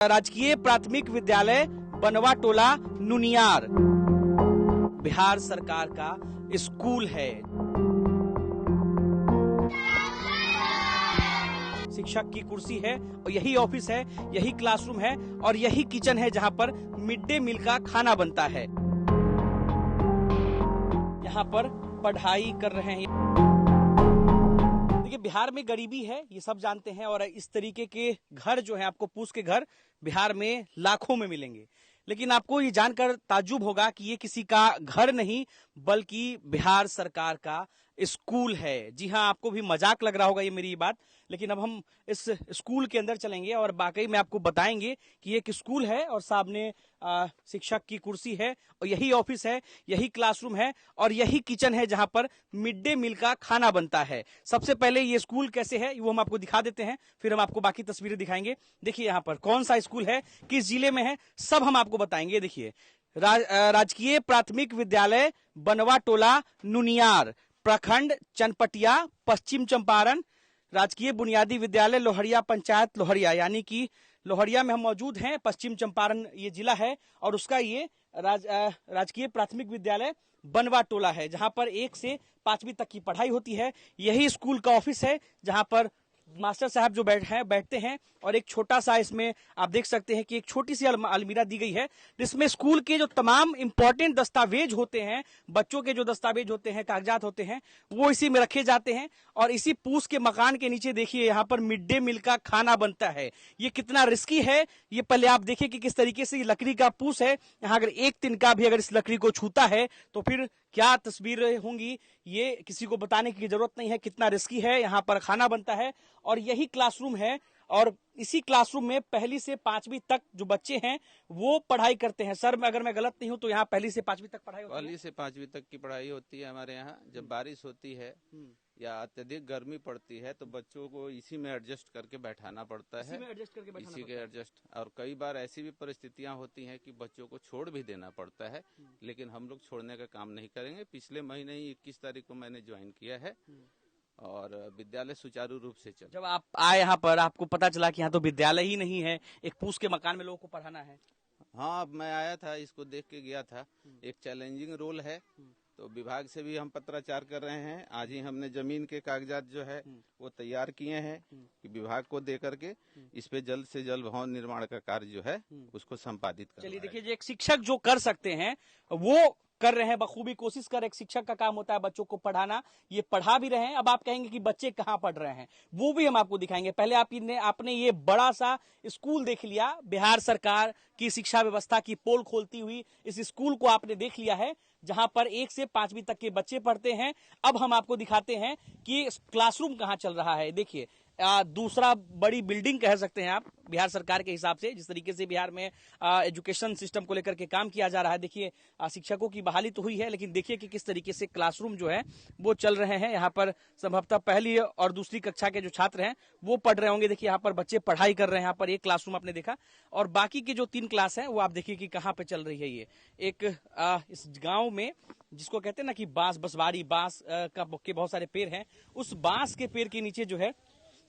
राजकीय प्राथमिक विद्यालय बनवा टोला नुनियार बिहार सरकार का स्कूल है। शिक्षक की कुर्सी है और यही ऑफिस है, यही क्लासरूम है और यही किचन है जहां पर मिड डे मील का खाना बनता है। यहाँ पर पढ़ाई कर रहे हैं। देखिए, बिहार में गरीबी है, ये सब जानते हैं, और इस तरीके के घर जो है, आपको पूछ के घर बिहार में लाखों में मिलेंगे। लेकिन आपको ये जानकर ताज्जुब होगा कि ये किसी का घर नहीं बल्कि बिहार सरकार का स्कूल है। जी हाँ, आपको भी मजाक लग रहा होगा ये मेरी बात, लेकिन अब हम इस स्कूल के अंदर चलेंगे और वाकई में आपको बताएंगे कि ये एक स्कूल है और सामने शिक्षक की कुर्सी है और यही ऑफिस है, यही क्लासरूम है और यही किचन है जहां पर मिड डे मील का खाना बनता है। सबसे पहले ये स्कूल कैसे है वो हम आपको दिखा देते हैं, फिर हम आपको बाकी तस्वीरें दिखाएंगे। देखिए यहाँ पर कौन सा स्कूल है, किस जिले में है, सब हम आपको बताएंगे। देखिए, राजकीय प्राथमिक विद्यालय बनवा टोला नुनियार, प्रखंड चनपटिया, पश्चिम चंपारण। राजकीय बुनियादी विद्यालय लोहरिया, पंचायत लोहरिया, यानी कि लोहरिया में हम मौजूद हैं। पश्चिम चंपारण ये जिला है और उसका ये राजकीय प्राथमिक विद्यालय बनवा टोला है, जहां पर 1 से 5वीं तक की पढ़ाई होती है। यही स्कूल का ऑफिस है जहां पर मास्टर साहब जो बैठते हैं और एक छोटा सा इसमें आप देख सकते हैं कि एक छोटी सी अलमीरा दी गई है जिसमें स्कूल के जो तमाम इंपॉर्टेंट दस्तावेज होते हैं, बच्चों के जो दस्तावेज होते हैं, कागजात होते हैं, वो इसी में रखे जाते हैं। और इसी पूस के मकान के नीचे देखिए यहाँ पर मिड डे मील का खाना बनता है। ये कितना रिस्की है ये पहले आप देखिए कि किस तरीके से ये लकड़ी का पूस है। यहाँ अगर एक तिनका भी अगर इस लकड़ी को छूता है तो फिर क्या तस्वीरें होंगी, ये किसी को बताने की जरूरत नहीं है कितना रिस्की है। यहाँ पर खाना बनता है और यही क्लासरूम है और इसी क्लासरूम में 1ली से 5वीं तक जो बच्चे हैं वो पढ़ाई करते हैं। सर, अगर मैं गलत नहीं हूं तो यहाँ 1ली से 5वीं तक पढ़ाई होती है? 1ली से 5वीं तक की पढ़ाई होती है हमारे यहाँ। जब बारिश होती है या अत्यधिक गर्मी पड़ती है तो बच्चों को इसी में एडजस्ट करके बैठाना पड़ता है। इसी के एडजस्ट। और कई बार ऐसी भी परिस्थितियां होती हैं कि बच्चों को छोड़ भी देना पड़ता है, लेकिन हम लोग छोड़ने का काम नहीं करेंगे। पिछले महीने ही 21 तारीख को मैंने ज्वाइन किया है और विद्यालय सुचारू रूप से चल। जब आप आए यहाँ पर आपको पता चला कि यहाँ तो विद्यालय ही नहीं है, एक पूस के मकान में लोगों को पढ़ाना है? हाँ, मैं आया था, इसको देख के गया था। एक चैलेंजिंग रोल है, तो विभाग से भी हम पत्राचार कर रहे हैं। आज ही हमने जमीन के कागजात जो है वो तैयार किए हैं कि विभाग को दे करके इस पे जल्द से जल्द भवन निर्माण का कार्य जो है उसको संपादित कर। चलिए देखिए, एक शिक्षक जो कर सकते हैं वो कर रहे हैं, बखूबी कोशिश कर। एक शिक्षक का काम होता है बच्चों को पढ़ाना, ये पढ़ा भी रहे हैं। अब आप कहेंगे कि बच्चे कहाँ पढ़ रहे हैं, वो भी हम आपको दिखाएंगे। पहले आपने ये बड़ा सा स्कूल देख लिया, बिहार सरकार की शिक्षा व्यवस्था की पोल खोलती हुई इस स्कूल को आपने देख लिया है जहां पर 1 से 5वीं तक के बच्चे पढ़ते हैं। अब हम आपको दिखाते हैं कि क्लासरूम कहाँ चल रहा है। देखिए, दूसरा बड़ी बिल्डिंग कह सकते हैं आप बिहार सरकार के हिसाब से, जिस तरीके से बिहार में एजुकेशन सिस्टम को लेकर के काम किया जा रहा है। देखिए, शिक्षकों की बहाली तो हुई है, लेकिन देखिए कि किस तरीके से क्लासरूम जो है वो चल रहे हैं। यहाँ पर संभवतः 1ली और 2री कक्षा के जो छात्र हैं वो पढ़ रहे होंगे। देखिए, यहाँ पर बच्चे पढ़ाई कर रहे हैं। यहाँ पर एक क्लासरूम आपने देखा और बाकी की जो 3 क्लास है वो आप देखिए कि कहाँ पे चल रही है। ये एक इस गाँव में जिसको कहते हैं ना कि बसवाड़ी बांस के बहुत सारे पेड़ हैं, उस बांस के पेड़ के नीचे जो है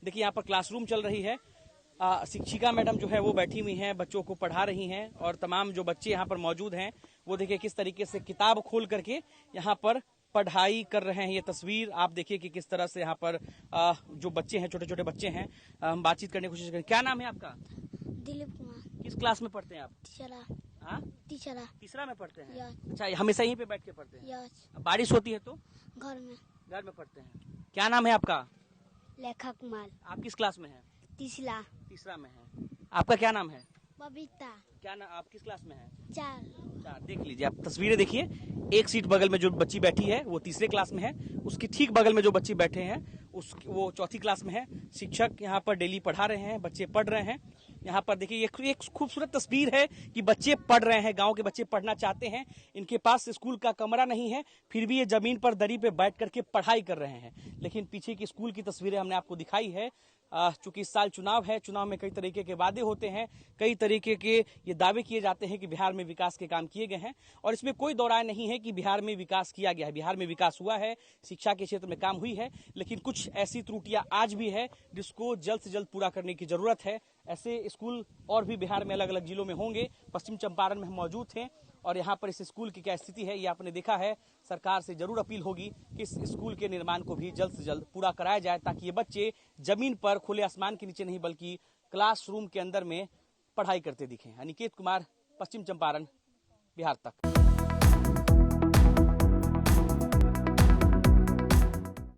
देखिए यहाँ पर क्लासरूम चल रही है। शिक्षिका मैडम जो है वो बैठी हुई हैं, बच्चों को पढ़ा रही हैं और तमाम जो बच्चे यहाँ पर मौजूद हैं वो देखिए किस तरीके से किताब खोल करके यहाँ पर पढ़ाई कर रहे हैं। ये तस्वीर आप देखिए कि किस तरह से यहाँ पर जो बच्चे हैं, छोटे छोटे बच्चे हैं, हम बातचीत करने की कोशिश करें। क्या नाम है आपका? दिलीप कुमार। किस क्लास में पढ़ते हैं आप? तीसरा में पढ़ते हैं। अच्छा, हमेशा यहीं पे बैठ के पढ़ते हैं? बारिश होती है तो घर में पढ़ते हैं। क्या नाम है आपका? लेखा कुमार। आप किस क्लास में हैं? तीसरा में है। आपका क्या नाम है? बबीता। क्या नाम, आप किस क्लास में हैं? 4। देख लीजिए आप तस्वीरें देखिए, एक सीट बगल में जो बच्ची बैठी है वो 3रे क्लास में है, उसकी ठीक बगल में जो बच्चे बैठे हैं वो 4थी क्लास में है। शिक्षक यहाँ पर डेली पढ़ा रहे हैं, बच्चे पढ़ रहे हैं। यहाँ पर देखिए एक खूबसूरत तस्वीर है कि बच्चे पढ़ रहे हैं, गांव के बच्चे पढ़ना चाहते हैं। इनके पास स्कूल का कमरा नहीं है, फिर भी ये जमीन पर दरी पे बैठ करके पढ़ाई कर रहे हैं। लेकिन पीछे की स्कूल की तस्वीरें हमने आपको दिखाई है। चूंकि इस साल चुनाव है, चुनाव में कई तरीके के वादे होते हैं, कई तरीके के ये दावे किए जाते हैं कि बिहार में विकास के काम किए गए हैं और इसमें कोई दो राय नहीं है कि बिहार में विकास किया गया है। बिहार में विकास हुआ है, शिक्षा के क्षेत्र में काम हुई है, लेकिन कुछ ऐसी त्रुटियां आज भी है जिसको जल्द से जल्द पूरा करने की जरूरत है। ऐसे स्कूल और भी बिहार में अलग अलग जिलों में होंगे। पश्चिम चंपारण में हम मौजूद थे और यहाँ पर इस स्कूल की क्या स्थिति है ये आपने देखा है। सरकार से जरूर अपील होगी कि इस स्कूल के निर्माण को भी जल्द से जल्द पूरा कराया जाए, ताकि ये बच्चे जमीन पर खुले आसमान के नीचे नहीं बल्कि क्लासरूम के अंदर में पढ़ाई करते दिखें। अनिकेत कुमार, पश्चिम चंपारण, बिहार तक।